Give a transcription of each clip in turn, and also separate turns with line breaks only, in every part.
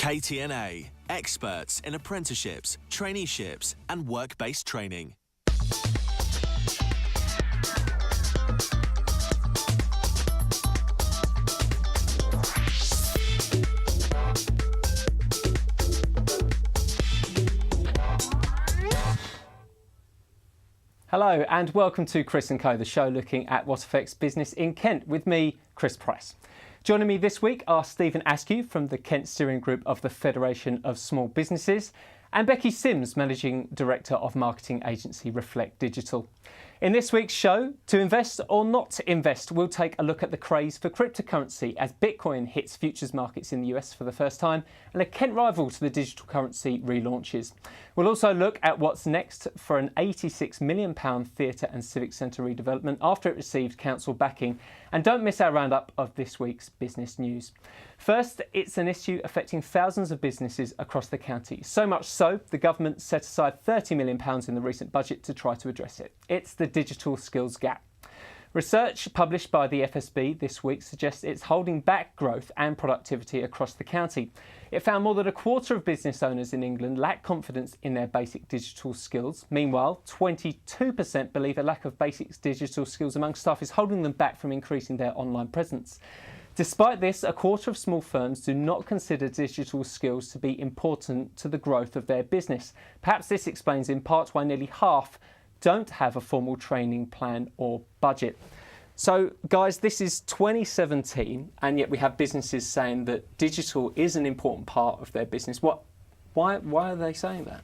KTNA, experts in apprenticeships, traineeships and work-based training.
Hello and welcome to Chris & Co, the show looking at what affects business in Kent with me, Chris Price. Joining me this week are Stephen Askew from the Kent Steering Group of the Federation of Small Businesses and Becky Sims, Managing Director of marketing agency Reflect Digital. In this week's show, to invest or not to invest, we'll take a look at the craze for cryptocurrency as Bitcoin hits futures markets in the US for the first time and a Kent rival to the digital currency relaunches. We'll also look at what's next for an £86 million theatre and Civic Centre redevelopment after it received council backing. And don't miss our roundup of this week's business news. First, it's an issue affecting thousands of businesses across the county. So much so, the government set aside £30 million in the recent budget to try to address it. It's the digital skills gap. Research published by the FSB this week suggests it's holding back growth and productivity across the county. It found more than a quarter of business owners in England lack confidence in their basic digital skills. Meanwhile, 22% believe a lack of basic digital skills among staff is holding them back from increasing their online presence. Despite this, a quarter of small firms do not consider digital skills to be important to the growth of their business. Perhaps this explains in part why nearly half don't have a formal training plan or budget. So guys, this is 2017 and yet we have businesses saying that digital is an important part of their business. Why are they saying that?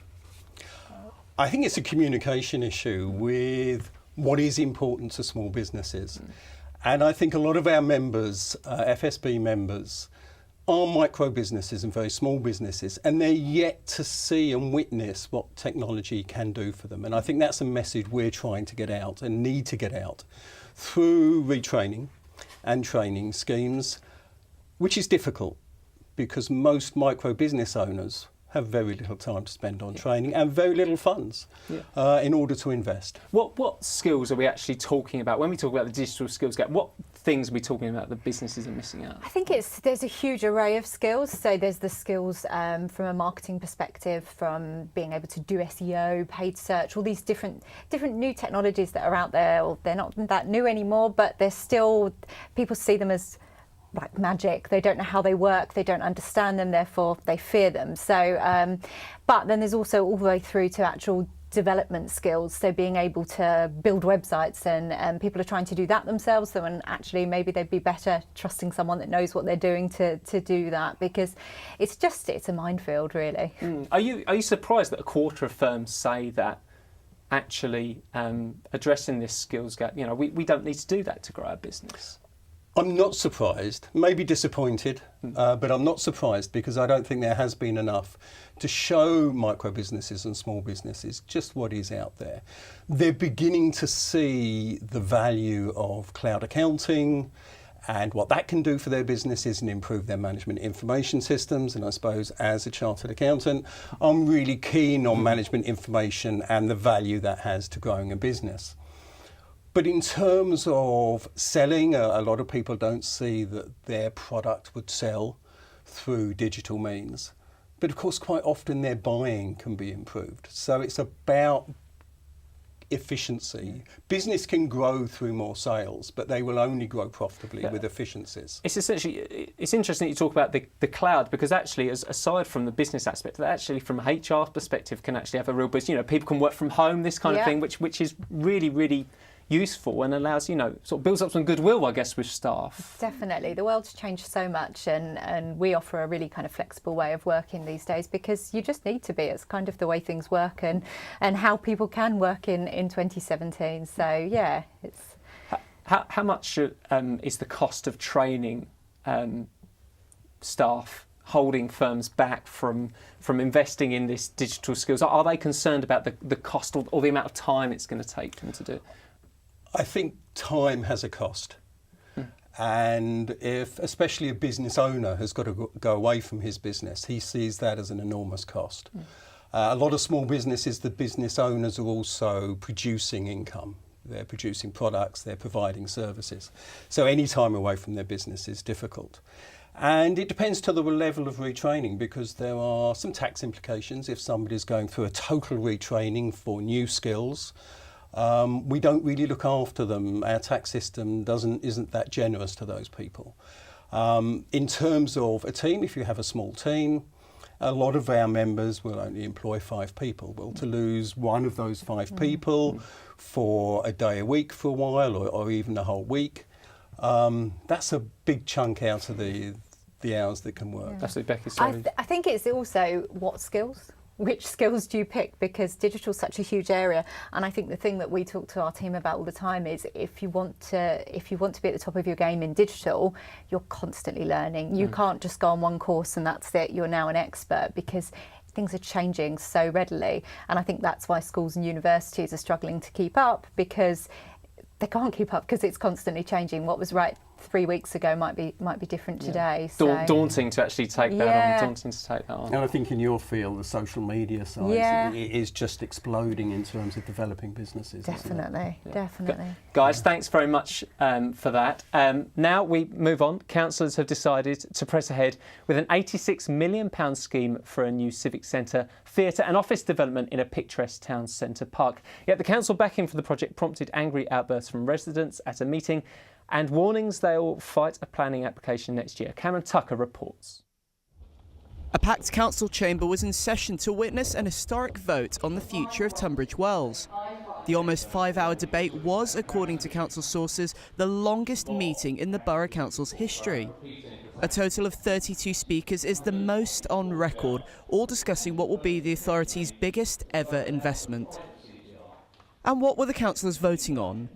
I think it's a communication issue with what is important to small businesses. And I think a lot of our members, FSB members, are micro businesses and very small businesses, and they're yet to see and witness what technology can do for them. And I think that's a message we're trying to get out and need to get out through retraining and training schemes, which is difficult because most micro business owners have very little time to spend on training and very little funds in order to invest.
What skills are we actually talking about? When we talk about the digital skills gap, what things are we talking about that businesses are missing out?
I think there's a huge array of skills. So there's the skills from a marketing perspective, from being able to do SEO, paid search, all these different new technologies that are out there. Or they're not that new anymore, but they're still, people see them as like magic. They don't know how they work, they don't understand them, therefore they fear them. So, but then there's also all the way through to actual development skills, so being able to build websites, and people are trying to do that themselves, so when actually maybe they'd be better trusting someone that knows what they're doing to do that, because it's a minefield really.
Are you surprised that a quarter of firms say that actually addressing this skills gap, you know, we don't need to do that to grow our business?
I'm not surprised, maybe disappointed, but I'm not surprised because I don't think there has been enough to show micro businesses and small businesses just what is out there. They're beginning to see the value of cloud accounting and what that can do for their businesses and improve their management information systems. And I suppose as a chartered accountant, I'm really keen on management information and the value that has to growing a business. But in terms of selling, a lot of people don't see that their product would sell through digital means. But of course, quite often their buying can be improved. So it's about efficiency. Business can grow through more sales, but they will only grow profitably with efficiencies.
It's interesting that you talk about the cloud, because actually, aside from the business aspect, that actually from a HR perspective can actually have a real boost. You know, people can work from home, this kind of thing, which is really, really useful and allows, you know, sort of builds up some goodwill, I guess, with staff.
Definitely. The world's changed so much, and we offer a really kind of flexible way of working these days because you just need to be. It's kind of the way things work and how people can work in 2017. So, yeah, it's...
How much is the cost of training staff holding firms back from investing in this digital skills? Are they concerned about the cost or the amount of time it's going to take them to do it?
I think time has a cost. And if, especially a business owner has got to go away from his business, he sees that as an enormous cost. A lot of small businesses, the business owners are also producing income. they're producing products, they're providing services. So any time away from their business is difficult. And it depends to the level of retraining, because there are some tax implications if somebody's going through a total retraining for new skills. We don't really look after them. Our tax system isn't that generous to those people. In terms of a team, if you have a small team, a lot of our members will only employ 5 people. Well, to lose one of those 5 people for a day a week for a while, or even a whole week, that's a big chunk out of the hours that can work.
Yeah. Absolutely, Becky. Sorry.
I think it's also what skills. Which skills do you pick? Because digital is such a huge area, and I think the thing that we talk to our team about all the time is if you want to be at the top of your game in digital, you're constantly learning. You can't just go on one course and that's it. You're now an expert, because things are changing so readily, and I think that's why schools and universities are struggling to keep up, because they can't keep up because it's constantly changing. What was right 3 weeks ago might be different today. So.
Daunting to actually take that on. Daunting to take that on.
And I think in your field, the social media side it is just exploding in terms of developing businesses.
Definitely, definitely.
Guys, thanks very much for that. Now we move on. Councillors have decided to press ahead with an £86 million scheme for a new Civic Centre, theatre and office development in a picturesque town centre park. Yet the council backing for the project prompted angry outbursts from residents at a meeting and warnings they'll fight a planning application next year. Cameron Tucker reports.
A packed council chamber was in session to witness an historic vote on the future of Tunbridge Wells. The almost 5-hour debate was, according to council sources, the longest meeting in the Borough Council's history. A total of 32 speakers is the most on record, all discussing what will be the authority's biggest ever investment. And what were the councillors voting on?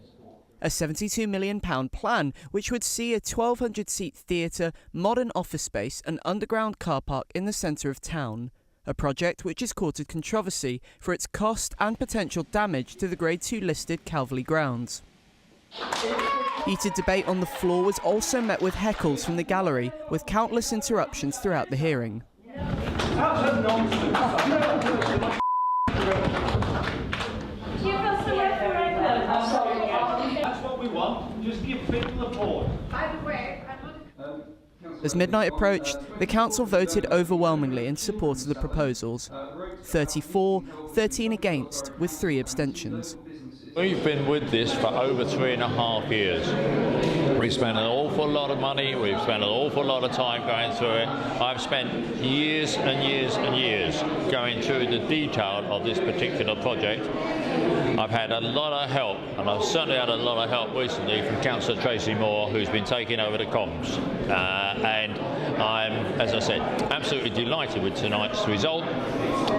A £72 million plan, which would see a 1,200-seat theatre, modern office space and underground car park in the centre of town. A project which has courted controversy for its cost and potential damage to the Grade 2 listed Calverley grounds. Heated debate on the floor was also met with heckles from the gallery, with countless interruptions throughout the hearing. As midnight approached, the council voted overwhelmingly in support of the proposals. 34, 13 against, with 3 abstentions.
We've been with this for over 3.5 years. We've spent an awful lot of money, we've spent an awful lot of time going through it. I've spent years and years and years going through the detail of this particular project. I've had a lot of help, and I've certainly had a lot of help recently from Councillor Tracy Moore, who's been taking over the comms. And I'm, as I said, absolutely delighted with tonight's result.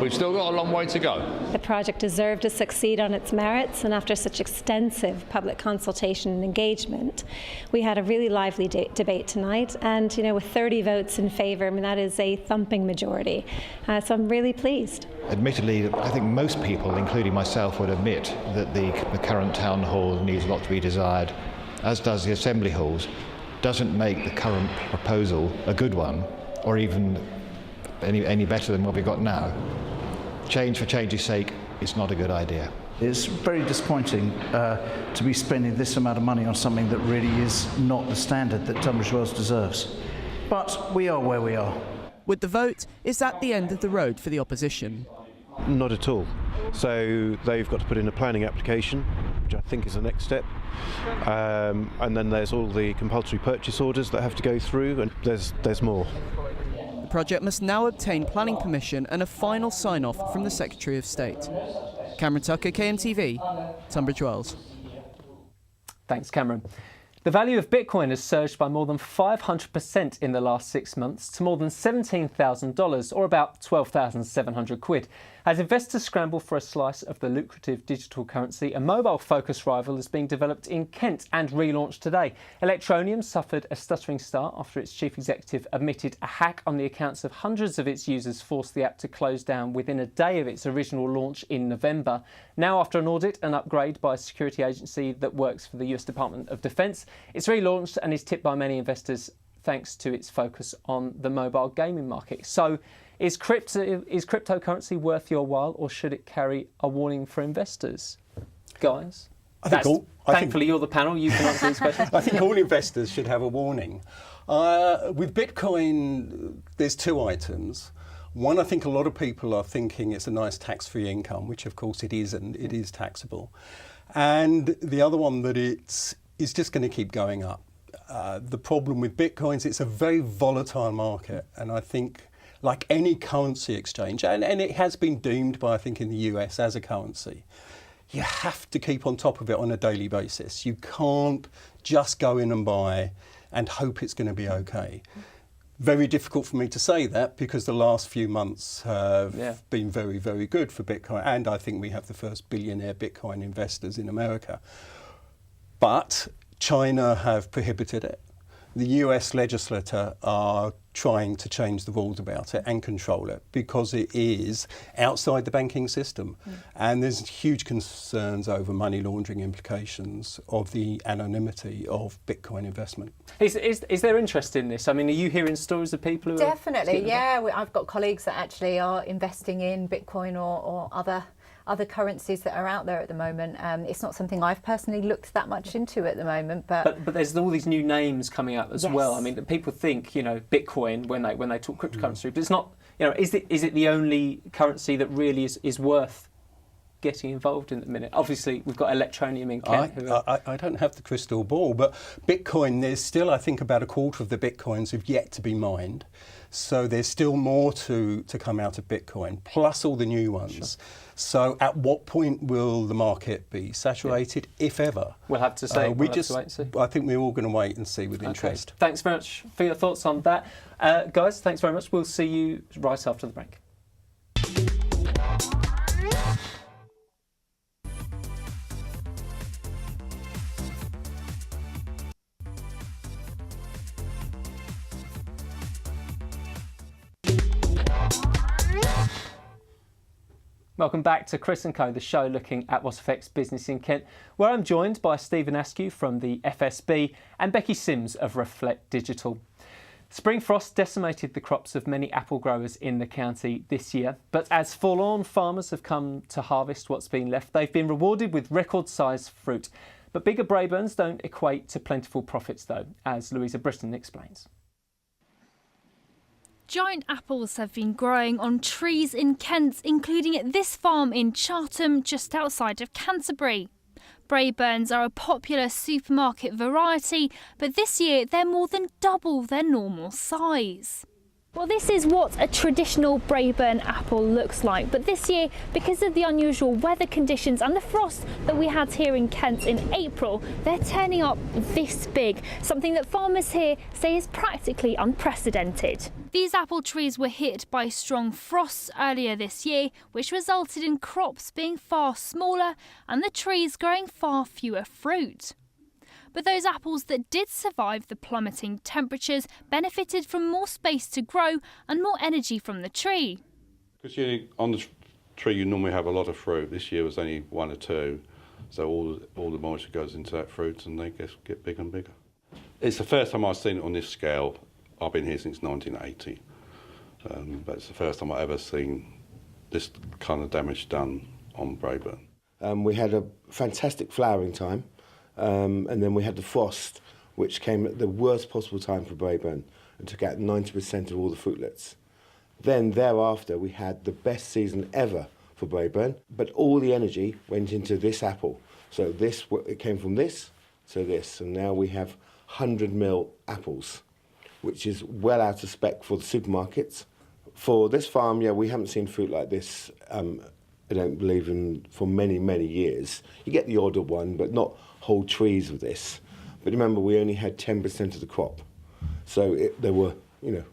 We've still got a long way to go.
The project deserved to succeed on its merits, and after such extensive public consultation and engagement, we had a really lively debate tonight, and with 30 votes in favour, I mean, that is a thumping majority. So I'm really pleased.
Admittedly, I think most people, including myself, would admit that the current town hall needs a lot to be desired, as does the assembly halls. Doesn't make the current proposal a good one, or even any better than what we've got now. Change for change's sake is not a good idea.
It's very disappointing to be spending this amount of money on something that really is not the standard that Tunbridge Wells deserves. But we are where we are.
With the vote, is that the end of the road for the opposition?
Not at all. So they've got to put in a planning application, which I think is the next step. And then there's all the compulsory purchase orders that have to go through, and there's more.
The project must now obtain planning permission and a final sign-off from the Secretary of State. Cameron Tucker, KMTV, Tunbridge Wells.
Thanks, Cameron. The value of Bitcoin has surged by more than 500% in the last 6 months to more than $17,000, or about 12,700 quid. As investors scramble for a slice of the lucrative digital currency, a mobile-focused rival is being developed in Kent and relaunched today. Electroneum suffered a stuttering start after its chief executive admitted a hack on the accounts of hundreds of its users forced the app to close down within a day of its original launch in November. Now, after an audit and upgrade by a security agency that works for the US Department of Defence, it's relaunched and is tipped by many investors thanks to its focus on the mobile gaming market. So, is cryptocurrency worth your while, or should it carry a warning for investors? Guys? Thankfully, you're the panel. You can answer these questions.
I think all investors should have a warning. With Bitcoin, there's two items. One, I think a lot of people are thinking it's a nice tax-free income, which of course it is, and it is taxable. And the other one, that it's just going to keep going up. The problem with Bitcoin is it's a very volatile market, and I think, like any currency exchange, and it has been deemed by, I think, in the US as a currency, you have to keep on top of it on a daily basis. You can't just go in and buy and hope it's going to be okay. Very difficult for me to say that, because the last few months have been very, very good for Bitcoin, and I think we have the first billionaire Bitcoin investors in America. But China have prohibited it. The US legislature are trying to change the rules about it and control it, because it is outside the banking system. And there's huge concerns over money laundering implications of the anonymity of Bitcoin investment.
Is there interest in this? I mean, are you hearing stories of people who
Definitely, yeah. I've got colleagues that actually are investing in Bitcoin or other currencies that are out there at the moment. It's not something I've personally looked that much into at the moment, but
there's all these new names coming up as well. I mean, people think, Bitcoin when they talk cryptocurrency, but it's not. Is it the only currency that really is worth getting involved in at the minute? Obviously, we've got Electronium in Kent.
I don't have the crystal ball, but Bitcoin, there's still, I think, about a quarter of the Bitcoins have yet to be mined. So there's still more to come out of Bitcoin, plus all the new ones. Sure. So at what point will the market be saturated, if ever?
We'll have to say.
I think we're all going to wait and see with interest.
Thanks very much for your thoughts on that. Guys, thanks very much. We'll see you right after the break. Welcome back to Chris & Co, the show looking at what affects business in Kent, where I'm joined by Stephen Askew from the FSB and Becky Sims of Reflect Digital. Spring frost decimated the crops of many apple growers in the county this year, but as forlorn farmers have come to harvest what's been left, they've been rewarded with record-sized fruit. But bigger Braeburns don't equate to plentiful profits though, as Louisa Britton explains.
Giant apples have been growing on trees in Kent, including at this farm in Chartham, just outside of Canterbury. Braeburns are a popular supermarket variety, but this year they're more than double their normal size. Well, this is what a traditional Braeburn apple looks like, but this year, because of the unusual weather conditions and the frost that we had here in Kent in April, they're turning up this big, something that farmers here say is practically unprecedented. These apple trees were hit by strong frosts earlier this year, which resulted in crops being far smaller and the trees growing far fewer fruit. But those apples that did survive the plummeting temperatures benefited from more space to grow and more energy from the tree.
Because on the tree you normally have a lot of fruit. This year was only 1 or 2, so all the moisture goes into that fruit and they get bigger and bigger. It's the first time I've seen it on this scale. I've been here since 1980, but it's the first time I've ever seen this kind of damage done on Braeburn.
We had a fantastic flowering time. And then we had the frost, which came at the worst possible time for Braeburn and took out 90% of all the fruitlets. Then thereafter we had the best season ever for Braeburn, but all the energy went into this apple. So it came from this to this, and now we have 100mm apples, which is well out of spec for the supermarkets. For this farm, we haven't seen fruit like this, I don't believe in, for many, many years. You get the odd one, but not whole trees of this. But remember, we only had 10% of the crop. So there were,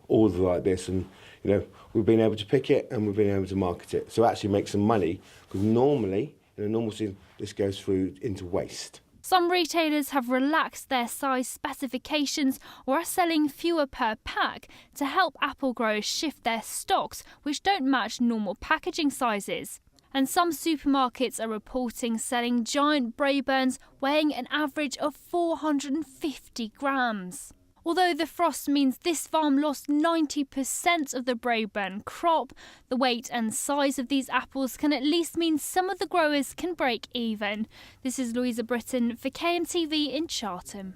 all like this, and, we've been able to pick it and we've been able to market it. So actually make some money, because normally, in a normal season, this goes through into waste.
Some retailers have relaxed their size specifications or are selling fewer per pack to help apple growers shift their stocks, which don't match normal packaging sizes. And some supermarkets are reporting selling giant Braeburns weighing an average of 450 grams. Although the frost means this farm lost 90% of the Braeburn crop, the weight and size of these apples can at least mean some of the growers can break even. This is Louisa Britton for KMTV in Chartham.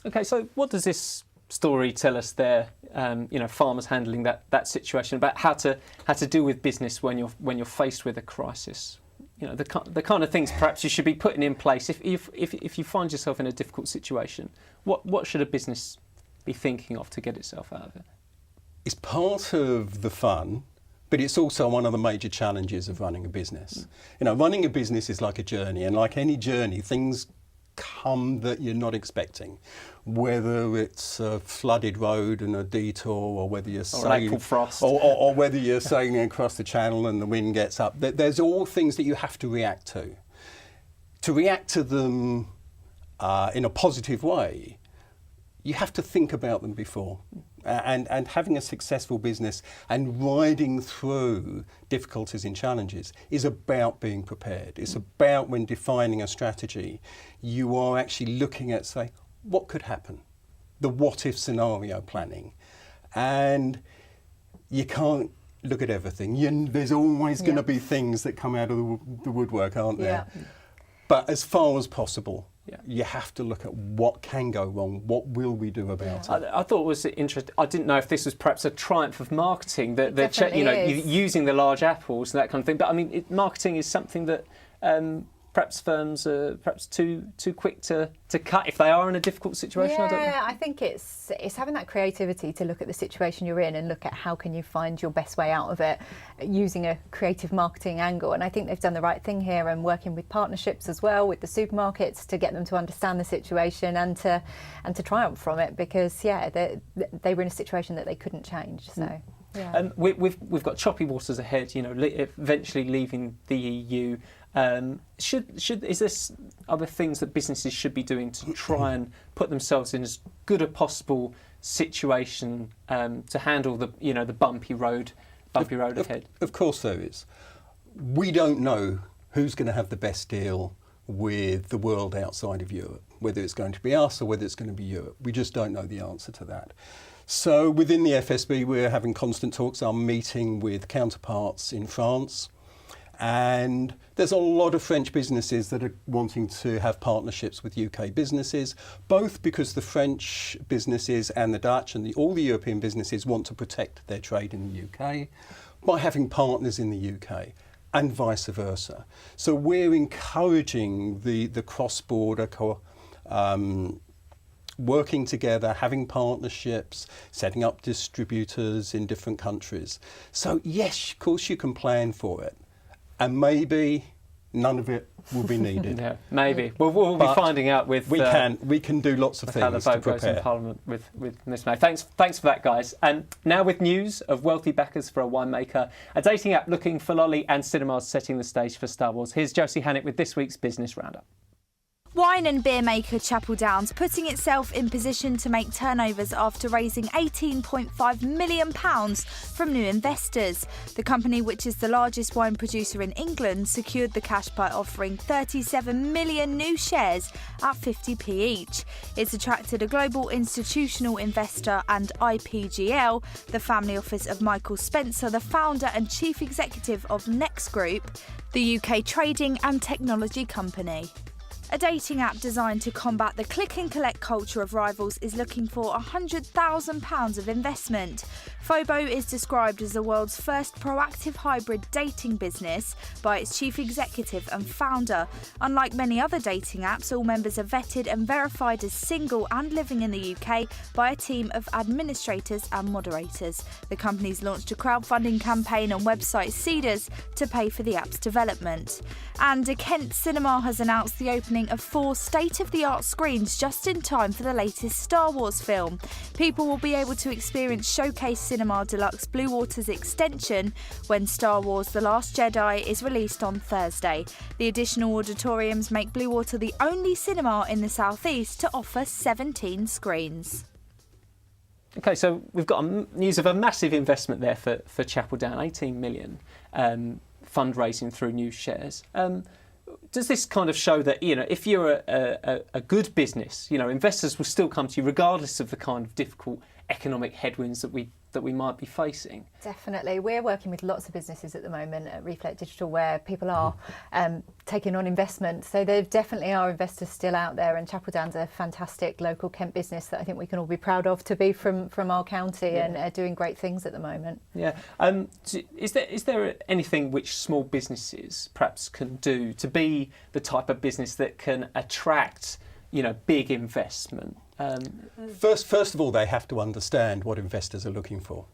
Okay, so what does this story tell us there? Farmers handling that situation, about how to deal with business when you're faced with a crisis. The kind of things perhaps you should be putting in place if you find yourself in a difficult situation. What should a business be thinking of to get itself out of it?
It's part of the fun, but it's also one of the major challenges of running a business. Running a business is like a journey, and like any journey, things come that you're not expecting, whether it's a flooded road and a detour, or whether you're sailing,
frost,
or whether you're sailing across the channel and the wind gets up. There's all things that you have to react to. To react to them in a positive way, you have to think about them before. And having a successful business and riding through difficulties and challenges is about being prepared. It's about, when defining a strategy, you are actually looking at, say, what could happen? The what-if scenario planning. And you can't look at everything. There's always going to be things that come out of the woodwork, aren't there? Yeah. But as far as possible, you have to look at what can go wrong, what will we do about it.
I thought it was interesting. I didn't know if this was perhaps a triumph of marketing, using the large apples and that kind of thing. But I mean, marketing is something that perhaps firms are perhaps too quick to cut if they are in a difficult situation.
Yeah,
I don't know.
I think it's having that creativity to look at the situation you're in and look at how can you find your best way out of it using a creative marketing angle. And I think they've done the right thing here, and working with partnerships as well with the supermarkets to get them to understand the situation and to triumph from it, because they were in a situation that they couldn't change. So. Yeah.
We've got choppy waters ahead. Eventually leaving the EU. Is this other things that businesses should be doing to try and put themselves in as good a possible situation to handle the bumpy road ahead?
Of course there is. We don't know who's going to have the best deal with the world outside of Europe, whether it's going to be us or whether it's going to be Europe. We just don't know the answer to that. So within the FSB, we're having constant talks. I'm meeting with counterparts in France, and there's a lot of French businesses that are wanting to have partnerships with UK businesses, both because the French businesses and the Dutch and all the European businesses want to protect their trade in the UK by having partners in the UK, and vice versa. So we're encouraging the cross-border working together, having partnerships, setting up distributors in different countries. So yes, of course you can plan for it, and maybe none of it will be needed.
Yeah, maybe. We'll be finding out with.
We can do lots of things
how the vote
to prepare.
Goes in Parliament with Miss May. Thanks for that, guys. And now with news of wealthy backers for a winemaker, a dating app looking for lolly, and cinemas setting the stage for Star Wars. Here's Josie Hannett with this week's Business Roundup.
Wine and beer maker Chapel Downs putting itself in position to make turnovers after raising £18.5 million from new investors. The company, which is the largest wine producer in England, secured the cash by offering 37 million new shares at 50p each. It's attracted a global institutional investor and IPGL, the family office of Michael Spencer, the founder and chief executive of Next Group, the UK trading and technology company. A dating app designed to combat the click-and-collect culture of rivals is looking for £100,000 of investment. Phobo is described as the world's first proactive hybrid dating business by its chief executive and founder. Unlike many other dating apps, all members are vetted and verified as single and living in the UK by a team of administrators and moderators. The company's launched a crowdfunding campaign on website Seedrs to pay for the app's development. And a Kent cinema has announced the opening of 4 state-of-the-art screens just in time for the latest Star Wars film. People will be able to experience Showcase Cinema Deluxe Blue Water's extension when Star Wars The Last Jedi is released on Thursday. The additional auditoriums make Blue Water the only cinema in the southeast to offer 17 screens.
Okay, so we've got news of a massive investment there for Chapel Down, 18 million, fundraising through new shares. does this kind of show that, if you're a good business, investors will still come to you regardless of the kind of difficult economic headwinds that we might be facing?
Definitely. We're working with lots of businesses at the moment at Reflect Digital where people are taking on investment. So there definitely are investors still out there, and Chapel Down's a fantastic local Kent business that I think we can all be proud of to be from our county and are doing great things at the moment.
Yeah. Is there anything which small businesses perhaps can do to be the type of business that can attract, big investment?
First of all, they have to understand what investors are looking for.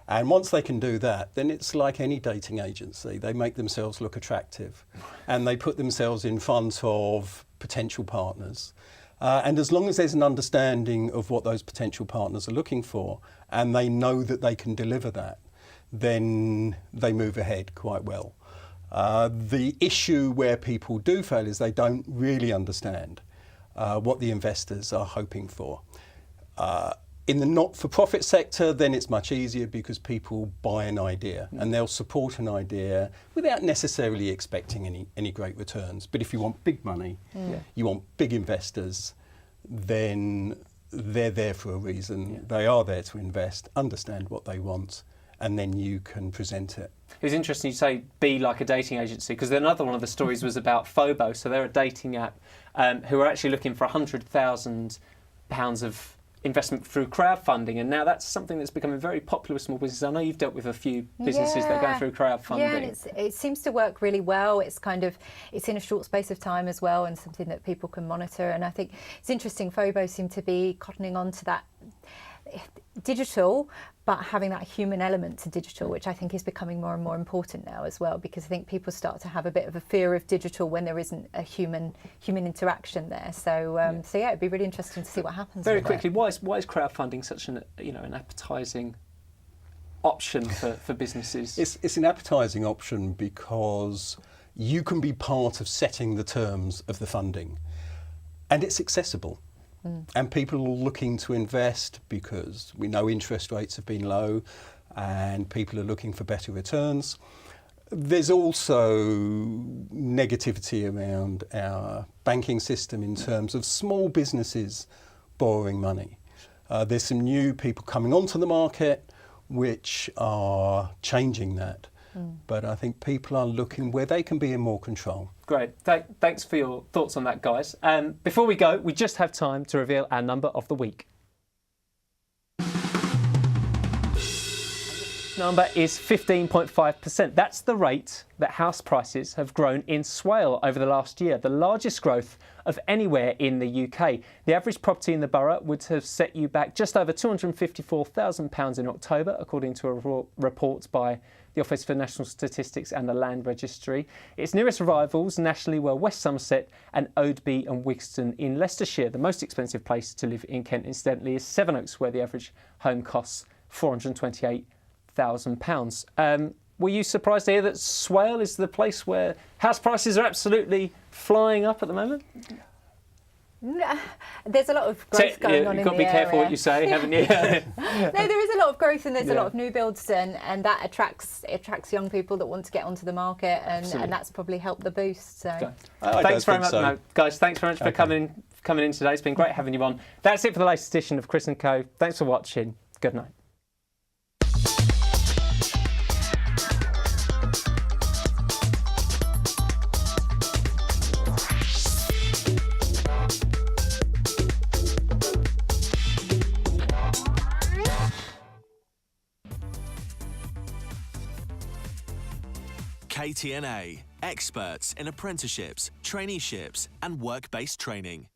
And once they can do that, then it's like any dating agency. They make themselves look attractive and they put themselves in front of potential partners. And as long as there's an understanding of what those potential partners are looking for and they know that they can deliver that, then they move ahead quite well. The issue where people do fail is they don't really understand what the investors are hoping for. In the not-for-profit sector, then it's much easier because people buy an idea and they'll support an idea without necessarily expecting any great returns. But if you want big money, you want big investors, then they're there for a reason. Yeah. They are there to invest, understand what they want, and then you can present it.
It was interesting you say be like a dating agency, because another one of the stories was about Phobo. So they're a dating app who are actually looking for £100,000 of investment through crowdfunding, and now that's something that's becoming very popular with small businesses. I know you've dealt with a few businesses that are going through crowdfunding.
Yeah, and it seems to work really well. It's in a short space of time as well, and something that people can monitor. And I think it's interesting, Phobo seem to be cottoning on to that digital, but having that human element to digital, which I think is becoming more and more important now as well, because I think people start to have a bit of a fear of digital when there isn't a human interaction there. So it'd be really interesting to see what happens.
Very quickly, why is crowdfunding such an appetising option for businesses?
It's an appetising option because you can be part of setting the terms of the funding, and it's accessible. And people are looking to invest because we know interest rates have been low and people are looking for better returns. There's also negativity around our banking system in terms of small businesses borrowing money. There's some new people coming onto the market which are changing that. But I think people are looking where they can be in more control.
Great. Thanks for your thoughts on that, guys. Before we go, we just have time to reveal our number of the week. Number is 15.5%. That's the rate that house prices have grown in Swale over the last year, the largest growth of anywhere in the UK. The average property in the borough would have set you back just over £254,000 in October, according to a report by the Office for National Statistics and the Land Registry. Its nearest rivals nationally were West Somerset and Oadby and Wigston in Leicestershire. The most expensive place to live in Kent, incidentally, is Sevenoaks, where the average home costs £428,000. Were you surprised to hear that Swale is the place where house prices are absolutely flying up at the moment?
No, there's a lot of growth going on in the area.
You've got to be careful what you say, haven't you?
No, there is a lot of growth and there's a lot of new builds, and that attracts young people that want to get onto the market, and that's probably helped the boost. So.
Thanks very much, guys. Thanks very much for coming in today. It's been great having you on. That's it for the latest edition of Chris & Co. Thanks for watching. Good night.
KTNA, experts in apprenticeships, traineeships and work-based training.